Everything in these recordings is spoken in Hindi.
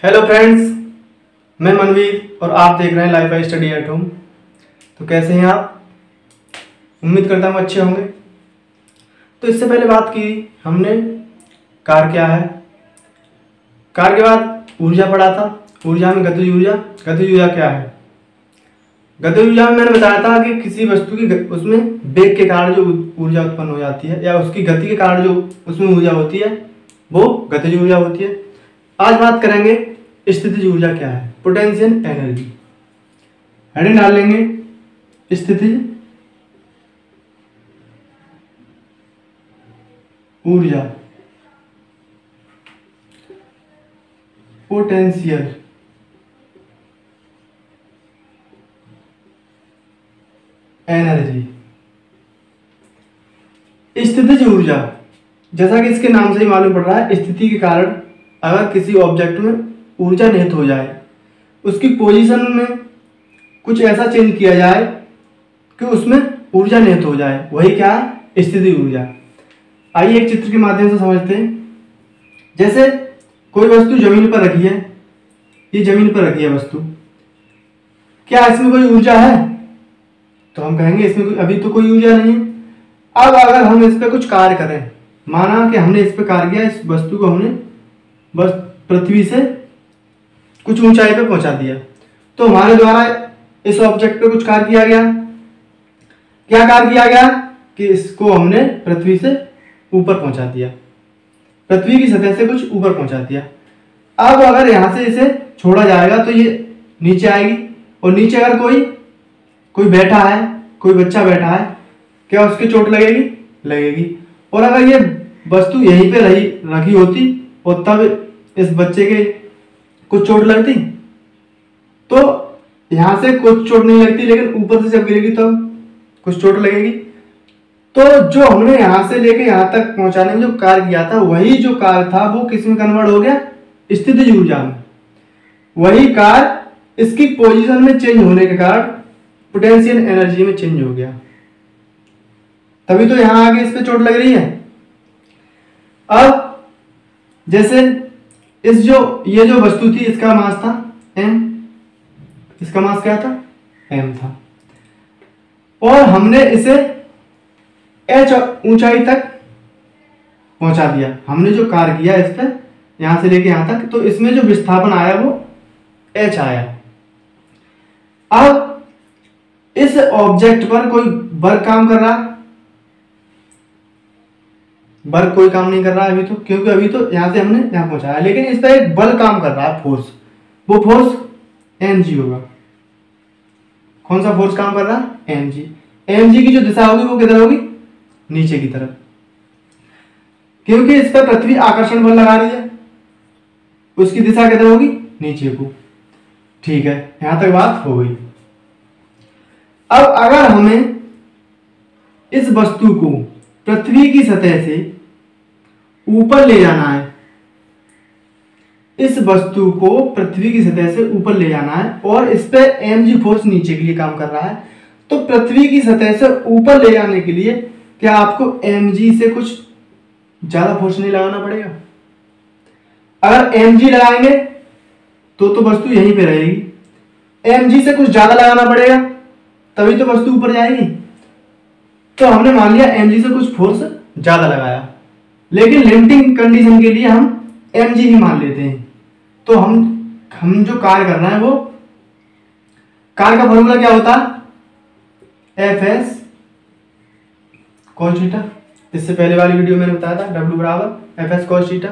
हेलो फ्रेंड्स, मैं मनवीर और आप देख रहे हैं लाइफ स्टडी एट होम। तो कैसे हैं आप? उम्मीद करता हूँ अच्छे होंगे। तो इससे पहले बात की हमने कार क्या है, कार के बाद ऊर्जा पढ़ा था। ऊर्जा में गतिज ऊर्जा। गतिज ऊर्जा क्या है? गतिज ऊर्जा में मैंने बताया था कि किसी वस्तु की उसमें वेग के कारण जो ऊर्जा उत्पन्न हो जाती है या उसकी गति के कारण जो उसमें ऊर्जा होती है वो गतिज ऊर्जा होती है। आज बात करेंगे स्थितिज ऊर्जा क्या है, पोटेंशियल एनर्जी। हेडिंग डाल लेंगे स्थितिज ऊर्जा, पोटेंशियल एनर्जी। स्थितिज ऊर्जा, जैसा कि इसके नाम से ही मालूम पड़ रहा है, स्थिति के कारण अगर किसी ऑब्जेक्ट में ऊर्जा निहित हो जाए, उसकी पोजीशन में कुछ ऐसा चेंज किया जाए कि उसमें ऊर्जा निहित हो जाए, वही क्या है? स्थितिज ऊर्जा। आइए एक चित्र के माध्यम से समझते हैं। जैसे कोई वस्तु जमीन पर रखी है, ये जमीन पर रखी है वस्तु, क्या इसमें कोई ऊर्जा है? तो हम कहेंगे इसमें अभी तो कोई ऊर्जा नहीं है। अब अगर हम इस पर कुछ कार्य करें, माना कि हमने इस पर कार्य किया, इस वस्तु को हमने बस पृथ्वी से कुछ ऊंचाई पे पहुंचा दिया, तो हमारे द्वारा इस ऑब्जेक्ट पे कुछ कार्य किया गया। क्या कार्य किया गया? कि इसको हमने पृथ्वी से ऊपर पहुंचा दिया, पृथ्वी की सतह से कुछ ऊपर पहुंचा दिया। अब अगर यहां से इसे छोड़ा जाएगा तो ये नीचे आएगी, और नीचे अगर कोई बैठा है, कोई बच्चा बैठा है, क्या उसकी चोट लगेगी? लगेगी। और अगर ये वस्तु यहीं पे रखी होती और तब इस बच्चे के कुछ चोट लगती, तो यहां से कुछ चोट नहीं लगती, लेकिन ऊपर से जब गिरेगी तो कुछ चोट लगेगी। तो जो हमने यहां से लेके यहां तक पहुंचाने में जो कार्य किया था, वही जो कार्य था वो किस में कन्वर्ट हो गया? स्थितिज ऊर्जा में। वही कार्य इसकी पोजीशन में चेंज होने के कारण पोटेंशियल एनर्जी में चेंज हो गया, तभी तो यहां आगे इस पे चोट लग रही है। अब जैसे ये जो वस्तु थी, इसका मास था m, इसका मास क्या था? m था, और हमने इसे h ऊंचाई तक पहुंचा दिया। हमने जो कार्य किया इस पे, यहां से लेके यहां तक, तो इसमें जो विस्थापन आया वो h आया। अब इस ऑब्जेक्ट पर कोई वर्क काम कर रहा है? वर्क कोई काम नहीं कर रहा है अभी तो, क्योंकि अभी तो यहां से हमने यहां पहुंचाया, लेकिन इस पर एक बल काम कर रहा है, फोर्स। वो फोर्स mg होगा। कौन सा फोर्स काम कर रहा है? mg। mg की जो दिशा होगी वो किधर होगी? नीचे की तरफ, क्योंकि इस पर पृथ्वी आकर्षण बल लगा रही है, उसकी दिशा किधर होगी? नीचे को। ठीक है, यहां तक बात हो गई। अब अगर हमें इस वस्तु को पृथ्वी की सतह से ऊपर ले जाना है, इस वस्तु को पृथ्वी की सतह से ऊपर ले जाना है, और इस पे mg फोर्स नीचे के लिए काम कर रहा है, तो पृथ्वी की सतह से ऊपर ले जाने के लिए क्या आपको mg से कुछ ज्यादा फोर्स नहीं लगाना पड़ेगा? अगर mg लगाएंगे तो वस्तु यहीं पे रहेगी। mg से कुछ ज्यादा लगाना पड़ेगा, तभी तो वस्तु ऊपर जाएगी। तो हमने मान लिया mg से कुछ फोर्स ज्यादा लगाया, लेकिन लिमिटिंग कंडीशन के लिए हम mg ही मान लेते हैं। तो हम जो कार्य कर रहे हैं, वो कार्य का फॉर्मूला क्या होता है? Fs cos theta. इससे पहले वाली वीडियो मैंने बताया था W बराबर Fs cos थीटा।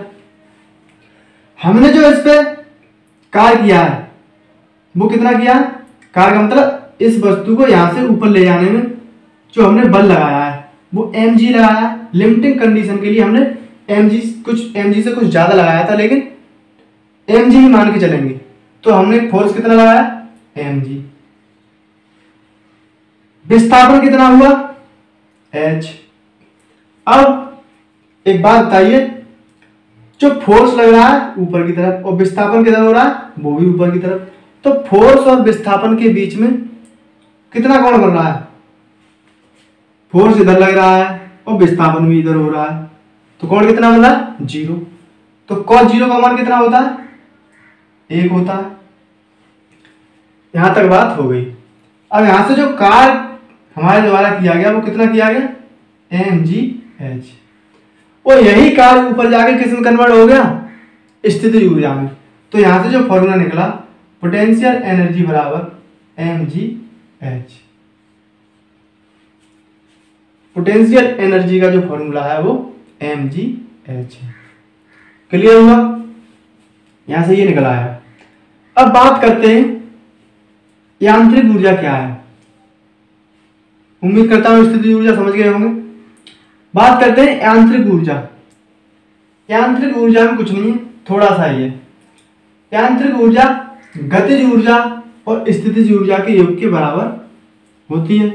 हमने जो इस पे कार्य किया है वो कितना किया? कार्य का मतलब इस वस्तु को यहां से ऊपर ले जाने में जो हमने बल लगाया है वो mg लगाया है। लिमिटिंग कंडीशन के लिए हमने mg से कुछ ज्यादा लगाया था, लेकिन mg ही मान के चलेंगे। तो हमने फोर्स कितना लगाया? mg। विस्थापन कितना हुआ? h। अब एक बात बताइए, जो फोर्स लग रहा है ऊपर की तरफ और विस्थापन किधर हो रहा है? वो भी ऊपर की तरफ, तो फोर्स और विस्थापन के बीच में कितना कोण बन रहा है? फोर्स इधर लग रहा है और विस्थापन भी इधर हो रहा है, तो कोण कितना बन रहा है? 0। तो cos 0 का मान कितना होता है? 1 होता है। यहां तक बात हो गई। अब यहां से जो कार्य हमारे द्वारा किया गया वो कितना किया गया, mgh। और यही कार्य ऊपर जाके किस में कन्वर्ट हो गया, स्थितिज ऊर्जा में। तो यहां से जो फॉर्मूला निकला, पोटेंशियल एनर्जी बराबर mgh। पोटेंशियल एनर्जी का जो फॉर्मूला है वो mgh है। क्लियर हुआ, यहां से ये निकला है। अब बात करते हैं यांत्रिक ऊर्जा क्या है। उम्मीद करता हूं स्थितिज ऊर्जा समझ गए होंगे। बात करते हैं यांत्रिक ऊर्जा। यांत्रिक ऊर्जा में कुछ नहीं है, थोड़ा सा ही है। यांत्रिक ऊर्जा गतिज ऊर्जा और स्थितिज ऊर्जा के योग के बराबर होती है।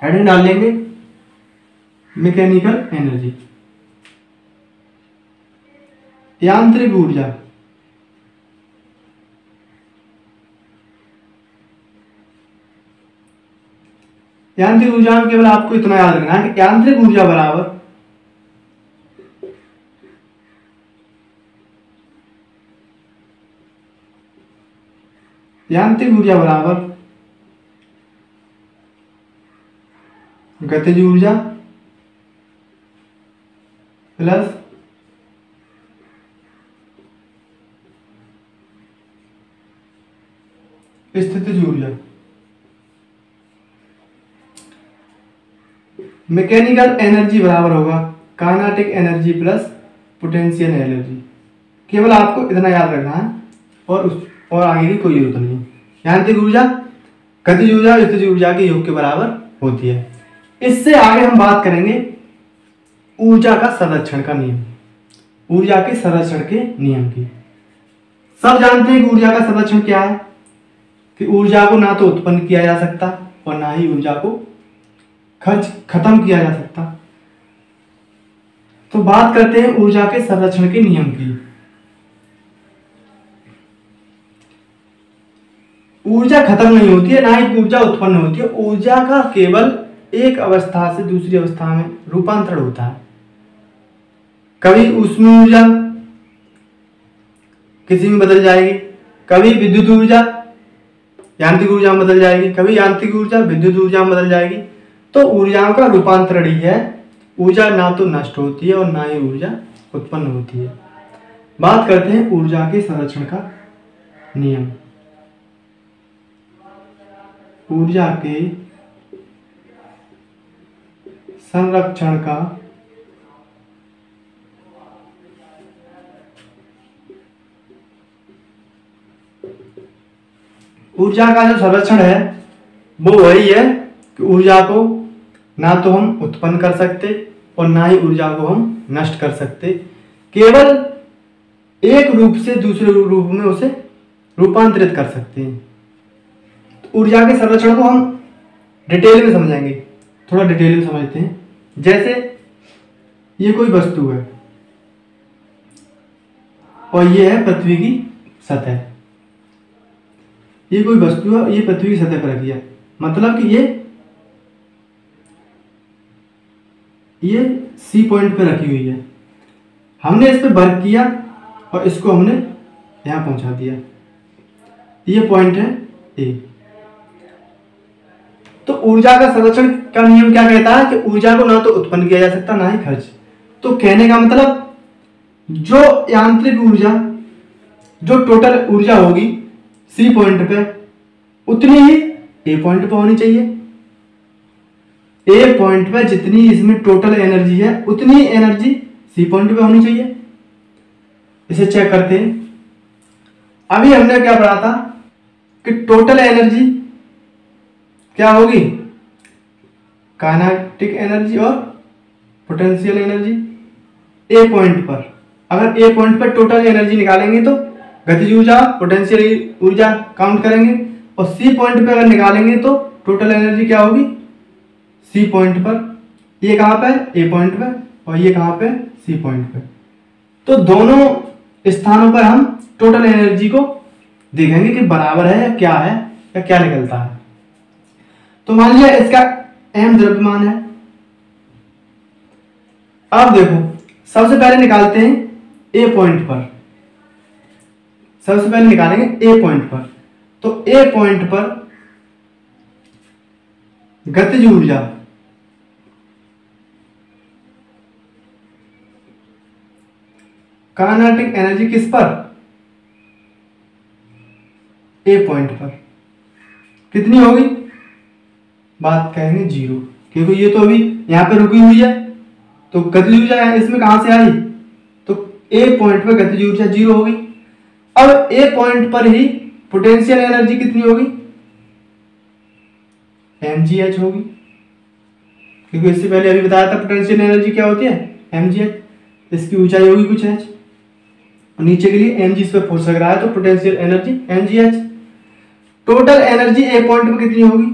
हेडिंग डाल लेंगे मैकेनिकल एनर्जी। यांत्रिक ऊर्जा यांत्रिक ऊर्जा में केवल आपको इतना याद रखना है कि यांत्रिक ऊर्जा बराबर गतिज ऊर्जा प्लस स्थितिज ऊर्जा। मैकेनिकल एनर्जी बराबर होगा kinetic energy plus potential energy. केवल आपको इतना याद रखना है और आगे की कोई जरूरत नहीं है। यांत्रिक ऊर्जा गतिज ऊर्जा और स्थितिज ऊर्जा के योग के बराबर होती है। इससे आगे हम बात करेंगे ऊर्जा का संरक्षण का नियम, ऊर्जा के संरक्षण के नियम की। सब जानते हैं कि ऊर्जा का संरक्षण क्या है, कि ऊर्जा को ना तो उत्पन्न किया जा सकता और ना ही ऊर्जा को खत्म किया जा सकता। तो बात करते हैं ऊर्जा के संरक्षण के नियम की। ऊर्जा खत्म नहीं होती है, ना ही ऊर्जा उत्पन्न होती है। ऊर्जा का केवल एक अवस्था से दूसरी अवस्था में रूपांतरण होता है। कभी ऊष्मीय ऊर्जा किसी में बदल जाएगी, कभी विद्युत ऊर्जा यांत्रिक ऊर्जा में बदल जाएगी, कभी यांत्रिक ऊर्जा विद्युत ऊर्जा में बदल जाएगी। तो ऊर्जाओं का रूपांतरण ही है। ऊर्जा ना तो नष्ट होती है और ना ही ऊर्जा उत्पन्न होती है। बात करते हैं ऊर्जा के संरक्षण का नियम। ऊर्जा के संरक्षण का ऊर्जा का जो संरक्षण है वो वही है कि ऊर्जा को ना तो हम उत्पन्न कर सकते और ना ही ऊर्जा को हम नष्ट कर सकते। केवल एक रूप से दूसरे रूप में उसे रूपांतरित कर सकते हैं। तो ऊर्जा के संरक्षण को हम डिटेल में समझेंगे, थोड़ा डिटेल में समझते हैं। जैसे ये कोई वस्तु है और ये है पृथ्वी की सतह। ये कोई वस्तु है, ये पृथ्वी की सतह पर रखी है, मतलब कि ये सी पॉइंट पे रखी हुई है। हमने इस पे वर्क किया और इसको हमने यहां पहुंचा दिया। ये पॉइंट है ए। तो ऊर्जा का संरक्षण का नियम क्या कहता है कि ऊर्जा को ना तो उत्पन्न किया जा सकता ना ही खर्च। तो कहने का मतलब जो यांत्रिक ऊर्जा, जो टोटल ऊर्जा होगी सी पॉइंट पे, उतनी ही ए पॉइंट पे होनी चाहिए। ए पॉइंट पे जितनी इसमें टोटल एनर्जी है उतनी एनर्जी सी पॉइंट पे होनी चाहिए। इसे चेक करते हैं। अभी हमने क्या पढ़ा था कि टोटल एनर्जी क्या होगी, काइनेटिक एनर्जी और पोटेंशियल एनर्जी। ए पॉइंट पर अगर ए पॉइंट पर टोटल एनर्जी निकालेंगे तो गतिज ऊर्जा पोटेंशियल ऊर्जा काउंट करेंगे, और सी पॉइंट पर अगर निकालेंगे तो टोटल एनर्जी क्या होगी सी पॉइंट पर। ये कहाँ पे ए पॉइंट पे और ये कहाँ पे सी पॉइंट पे। तो दोनों स्थानों पर हम टोटल एनर्जी को देखेंगे कि बराबर है या क्या निकलता है। तो मान लिया इसका m द्रव्यमान है। अब देखो सबसे पहले निकालते हैं ए पॉइंट पर। सबसे पहले निकालेंगे ए पॉइंट पर। तो ए पॉइंट पर गतिज ऊर्जा काइनेटिक एनर्जी किस पर, ए पॉइंट पर कितनी होगी, बात कहेंगे 0, क्योंकि ये तो अभी यहां पे रुकी हुई है। तो गतिज ऊर्जा इसमें कहां से आई, तो ए पॉइंट पर गतिज ऊर्जा 0 होगी। अब ए पॉइंट पर ही पोटेंशियल एनर्जी कितनी होगी, mgh होगी, क्योंकि इससे पहले अभी बताया था पोटेंशियल एनर्जी क्या होती है, mgh। इसकी ऊंचाई होगी कुछ h और नीचे के लिए mg इस पे फोर्स लग रहा है, तो potential energy mgh। Total energy A point पर कितनी होगी,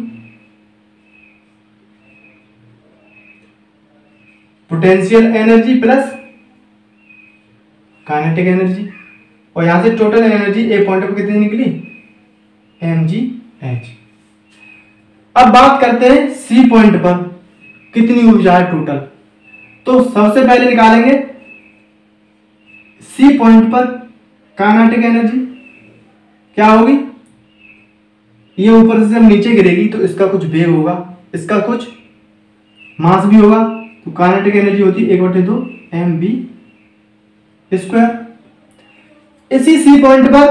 potential energy plus kinetic energy, और यहां से टोटल एनर्जी ए पॉइंट पर कितनी निकली, mgh। अब बात करते हैं सी पॉइंट पर कितनी ऊर्जा है टोटल। तो सबसे पहले निकालेंगे सी पॉइंट पर काइनेटिक एनर्जी क्या होगी, ये ऊपर से जब नीचे गिरेगी तो इसका कुछ वेग होगा, इसका कुछ मास भी होगा, तो काइनेटिक एनर्जी होती है 1/2 mv²। इसी सी पॉइंट पर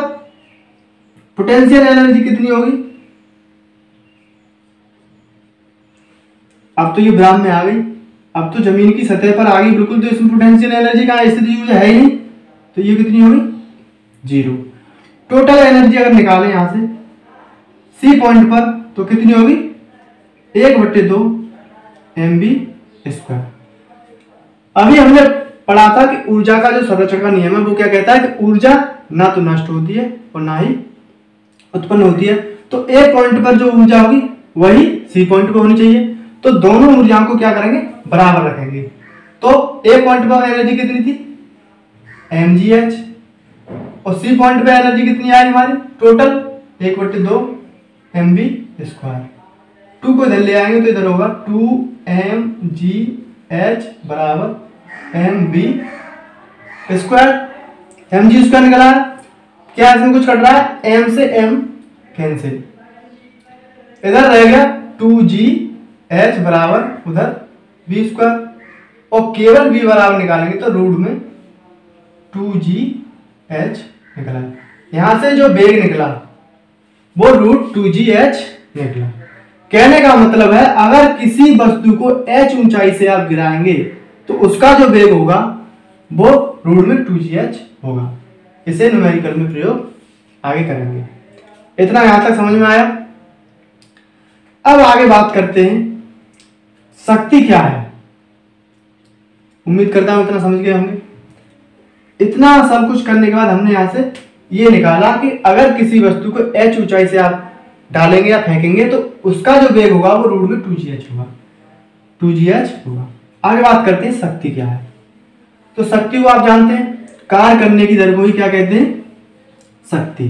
पोटेंशियल एनर्जी कितनी होगी, अब तो ये ब्राह्म में आ गई, अब तो जमीन की सतह पर आ गई बिल्कुल, तो इसमें पोटेंशियल एनर्जी का स्थिति ऊर्जा है ही नहीं, तो ये कितनी होगी 0। टोटल एनर्जी अगर निकालें यहां से सी पॉइंट पर तो कितनी होगी 1/2 mv²। अभी हमने पढ़ा था कि ऊर्जा का जो संरक्षण का नियम है वो क्या कहता है कि ऊर्जा ना तो नष्ट होती है और ना ही उत्पन्न होती है। तो ए पॉइंट पर जो ऊर्जा होगी वही सी पॉइंट पर होनी चाहिए। तो दोनों ऊर्जाओं को क्या करेंगे, बराबर रखेंगे। तो ए पॉइंट पर एनर्जी कितनी थी mgh, और सी पॉइंट पे एनर्जी कितनी आई हमारी टोटल 1/2 mv²। 2 को इधर ले आएंगे तो इधर होगा 2mgh बराबर mv²। mg² निकला है, क्या इसमें कुछ कट रहा है, m से m कैंसिल, इधर रह गया 2gh बराबर उधर v², और केवल v बराबर निकालेंगे तो रूट में 2gh निकला। यहां से जो वेग निकला वो रूट 2gh निकला। कहने का मतलब है अगर किसी वस्तु को h ऊंचाई से आप गिराएंगे तो उसका जो वेग होगा वो रूट में 2gh होगा। इसे न्यूमेरिकल में प्रयोग आगे करेंगे। इतना यहां तक समझ में आया। अब आगे बात करते हैं शक्ति क्या है। उम्मीद करता हूं इतना समझ गए होंगे। इतना सब कुछ करने के बाद हमने यहां से ये निकाला कि अगर किसी वस्तु को h ऊंचाई से आप डालेंगे या फेंकेंगे तो उसका जो वेग होगा वो रूट में 2gh होगा, 2gh होगा। आगे बात करते हैं शक्ति क्या है। तो शक्ति को आप जानते हैं, कार्य करने की दर को ही क्या कहते हैं, शक्ति।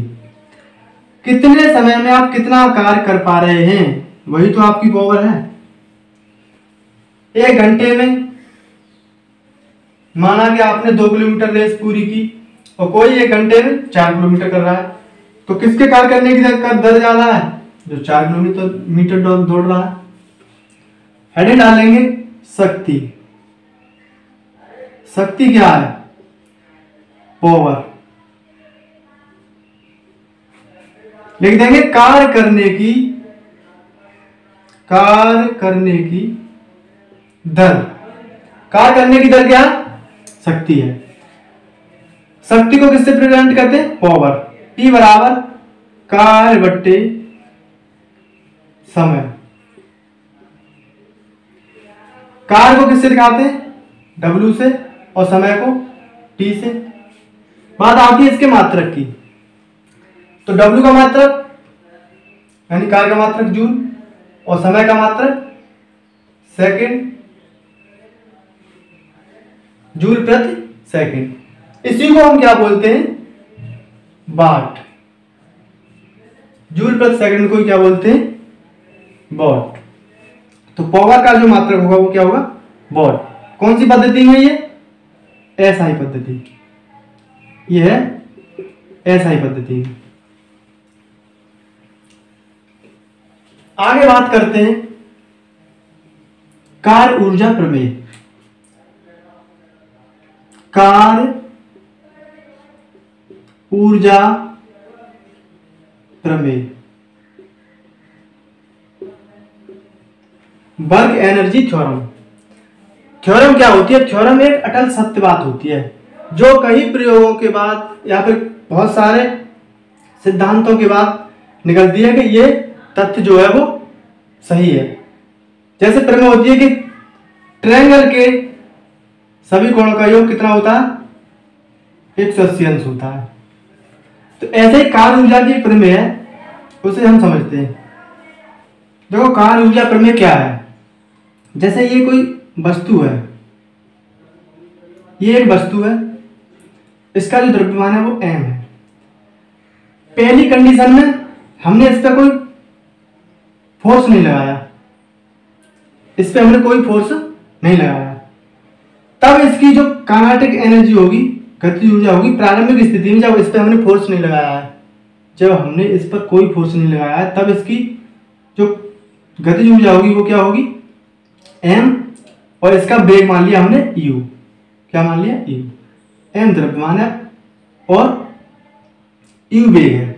कितने समय में आप कितना कार्य कर पा रहे हैं वही तो आपकी पावर है। 1 घंटे में माना कि आपने 2 किलोमीटर रेस पूरी की और कोई 1 घंटे में 4 किलोमीटर कर रहा है, तो किसके कार्य करने की दर ज्यादा है, जो 4 किलोमीटर दौड़ रहा है। हेडिंग डालेंगे शक्ति। शक्ति क्या है, पावर। लिख देंगे कार्य करने की दर। कार्य करने की दर क्या है, शक्ति है। शक्ति को किससे रिप्रेजेंट करते हैं, पावर। P बराबर कार्य बट्टे समय। कार्य को किससे दिखाते हैं, W से, और समय को T से। बात आती है इसके मात्रक की। तो W का मात्रक यानी कार्य का मात्रक जूल, और समय का मात्रक सेकंड, जूल प्रति सेकंड। इसी को हम क्या बोलते हैं, वाट। जूल प्रति सेकंड को क्या बोलते हैं, वॉट। तो पावर का जो मात्रक होगा वो क्या होगा, वॉट। कौन सी पद्धति में, ये SI पद्धति, ये है एसआई पद्धति में। आगे बात करते हैं कार्य ऊर्जा प्रमेय। कार्य ऊर्जा प्रमेय, वर्क एनर्जी थ्योरम। थ्योरम क्या होती है? थ्योरम एक अटल सत्य बात होती है जो कई प्रयोगों के बाद या फिर बहुत सारे सिद्धांतों के बाद निकलती है कि ये तथ्य जो है वो सही है। जैसे प्रमेय होती है कि ट्रायंगल के सभी कोणों का योग कितना होता है? 180 अंश होता है। तो ऐसे ही कार्य ऊर्जा की प्रमेय है, उसे हम समझते हैं। देखो कार्य ऊर्जा प्रमेय क्या है? जैसे ये कोई वस्तु है, ये एक वस्तु है, इसका जो द्रव्यमान है वो m है। पहली कंडीशन में हमने इस पर कोई फोर्स नहीं लगाया, इस पे हमने कोई फोर्स नहीं लगाया, तब इसकी जो काइनेटिक एनर्जी होगी, गतिज ऊर्जा होगी, प्रारंभिक स्थिति में जब इस पे हमने फोर्स नहीं लगाया है, जब हमने इस पर कोई फोर्स नहीं लगाया है, तब इसकी जो गतिज ऊर्जा होगी वो क्या होगी? m, और इसका वेग मान लिया हमने u। क्या मान लिया? u। m द्रव्यमान है और u वेग है,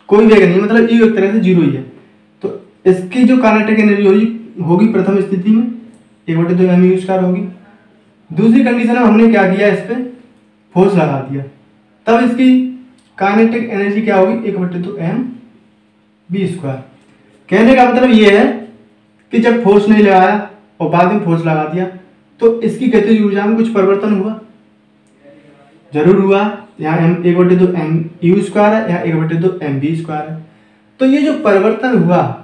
कोई वेग नहीं, मतलब u एक तरह से जीरो ही है। तो इसकी जो काइनेटिक एनर्जी होगी प्रथम स्थिति में 1/2 mu² होगी। दूसरी कंडीशन में हमने क्या किया? इस पे फोर्स लगा दिया, तब इसकी काइनेटिक एनर्जी क्या होगी? 1/2 mv²। कहने का मतलब ये है कि जब फोर्स नहीं लगाया और बाद में फोर्स लगा दिया तो इसकी गतिज ऊर्जा में कुछ परिवर्तन हुआ? जरूर हुआ। यहाँ 1/2 mu² है, यहाँ 1/2 mv² है। तो ये जो परिवर्तन हुआ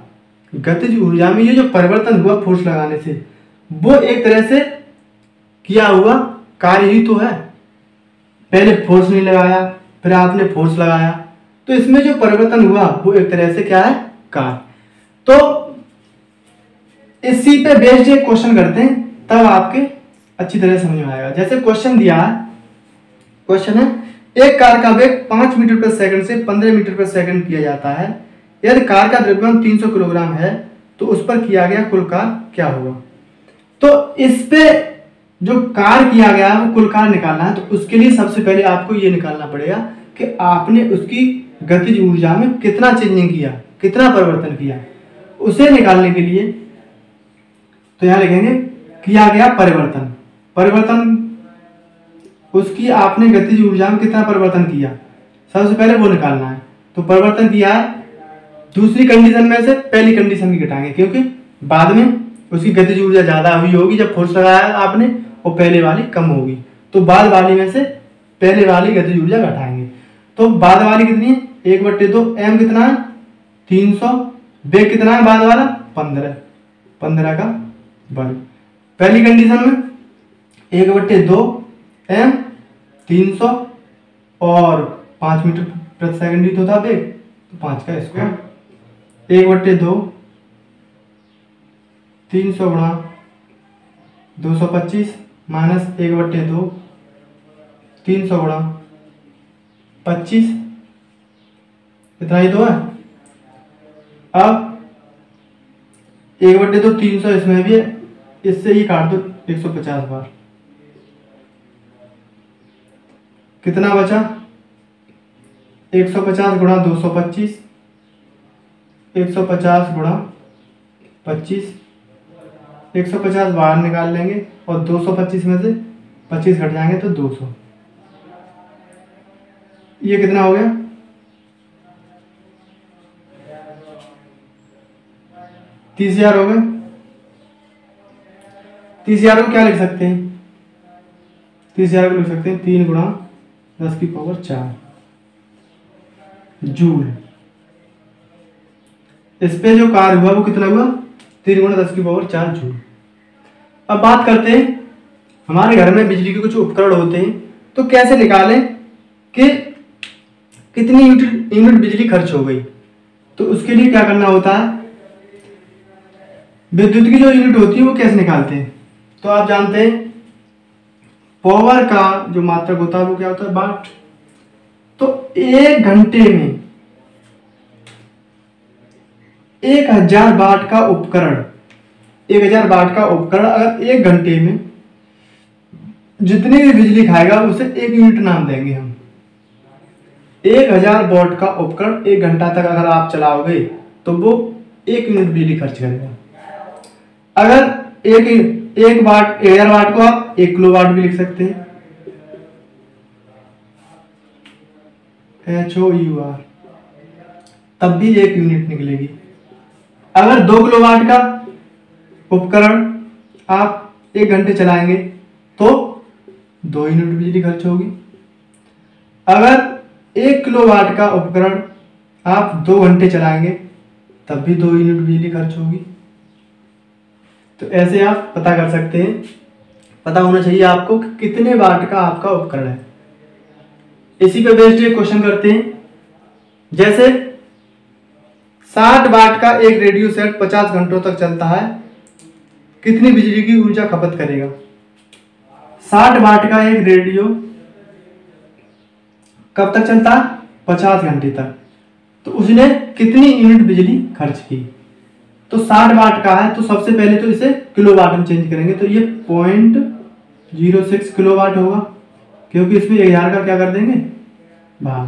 गतिज ऊर्जा में, ये जो परिवर्तन हुआ फोर्स लगाने से, वो एक तरह से किया हुआ कार्य ही तो है। पहले फोर्स नहीं लगाया, फिर आपने फोर्स लगाया, तो इसमें जो परिवर्तन हुआ वो एक तरह से क्या है? कार्य। तो इसी पे बेस्ड एक क्वेश्चन करते हैं, तब आपके अच्छी तरह समझ में आएगा। जैसे क्वेश्चन दिया है, क्वेश्चन है एक कार का वेग 5 मीटर प्रति सेकंड से 15 मीटर प्रति सेकंड किया जाता है। यदि कार का द्रव्यमान 300 किलोग्राम है तो उस पर किया गया कुल कार्य क्या होगा? तो इस पे जो कार्य किया गया है वो कुल कार्य निकालना है। तो उसके लिए सबसे पहले आपको ये निकालना पड़ेगा कि आपने उसकी गतिज ऊर्जा में कितना चेंजिंग किया, कितना परिवर्तन किया। उसे निकालने के लिए तो यहाँ लिखेंगे किया गया परिवर्तन। परिवर्तन उसकी आपने गतिज ऊर्जा में कितना परिवर्तन किया, सबसे पहले वो निकालना है। तो परिवर्तन किया है, दूसरी कंडीशन में से पहली कंडीशन की घटाएंगे, क्योंकि बाद में उसकी गतिज ऊर्जा ज्यादा हुई होगी जब फोर्स लगाया आपने, और पहले वाली कम होगी। तो बाद वाली में से पहले वाली गतिज ऊर्जा घटाएंगे। तो बाद वाली कितनी है? 1/2 m कितना है? 300। वेग कितना है बाद वाला? 15 का वर्ग। पहली कंडीशन में 1/2 m 300 और 5 मीटर प्रति सेकंड ही तो था वेग, तो 5 का स्क्वायर। 1/2 300 गुणा 225 माइनस 1/2 300 गुणा 25, इतना ही तो है। अब 1/2 300 इसमें भी है, इससे ही काट दो 150 बार। कितना बचा? 150 गुणा 225, 150 गुणा 25, 150 बाहर निकाल लेंगे और 225 में से 25 घट जाएंगे तो 200। ये कितना हो गया? 30,000 हो गए। 30,000 को क्या लिख सकते हैं? 30,000 को लिख सकते हैं 3 गुणा 10⁴ जूल। इस पे जो कार्य हुआ वो कितना हुआ? 3 गुणा 10⁴ जूल। अब बात करते हैं, हमारे घर में बिजली के कुछ उपकरण होते हैं, तो कैसे निकालें कि कितनी यूनिट बिजली खर्च हो गई। तो उसके लिए क्या करना होता है, विद्युत की जो यूनिट होती है वो कैसे निकालते हैं? तो आप जानते हैं पावर का जो मात्रक होता है वो क्या होता है? वाट। तो 1 घंटे में 1000 वाट का उपकरण 1000 वाट का उपकरण अगर 1 घंटे में जितनी भी बिजली खाएगा उसे 1 यूनिट नाम देंगे हम। 1000 वाट का उपकरण 1 घंटा तक अगर आप चलाओगे तो वो 1 यूनिट बिजली खर्च करेगा। अगर एक वाट 1000 वाट को आप 1 किलोवाट भी लिख सकते हैं, HOUR, तब भी 1 यूनिट निकलेगी। अगर 2 किलोवाट का उपकरण आप 1 घंटे चलाएंगे तो 2 यूनिट बिजली खर्च होगी। अगर 1 किलोवाट का उपकरण आप 2 घंटे चलाएंगे तब भी 2 यूनिट बिजली खर्च होगी। तो ऐसे आप पता कर सकते हैं, पता होना चाहिए आपको कि कितने वाट का आपका उपकरण है। इसी पे बेस्ड एक क्वेश्चन करते हैं। जैसे 60 वाट का एक रेडियो सेट 50 घंटों तक चलता है, कितनी बिजली की ऊर्जा खपत करेगा? 60 वाट का एक रेडियो कब तक चलता है? 50 घंटे तक। तो उसने कितनी यूनिट बिजली खर्च की? तो 60 वाट का है तो सबसे पहले तो इसे किलोवाट में चेंज करेंगे, तो ये 0.06 किलोवाट होगा, क्योंकि इसमें 1000 का क्या कर देंगे भाग।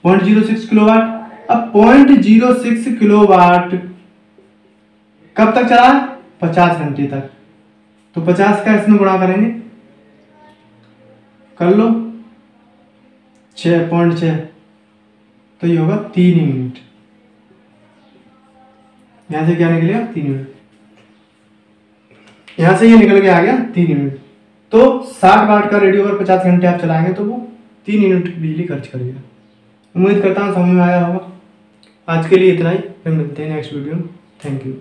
0.06 किलोवाट। अब 0.06 किलोवाट कब तक चला? 50 घंटे तक। तो 50 का इसमें गुणा करेंगे, कर लो 6.6, तो ये होगा 3 यूनिट। यहां से क्या निकलेगा? 3 यूनिट। यहां से ये निकल के आ गया 3 यूनिट। तो 60 वाट का रेडियो अगर 50 घंटे आप चलाएंगे तो वो 3 यूनिट बिजली खर्च करेगा। उम्मीद करता हूँ समझ में आया होगा। आज के लिए इतना ही, फिर मिलते हैं नेक्स्ट वीडियो में। Thank you.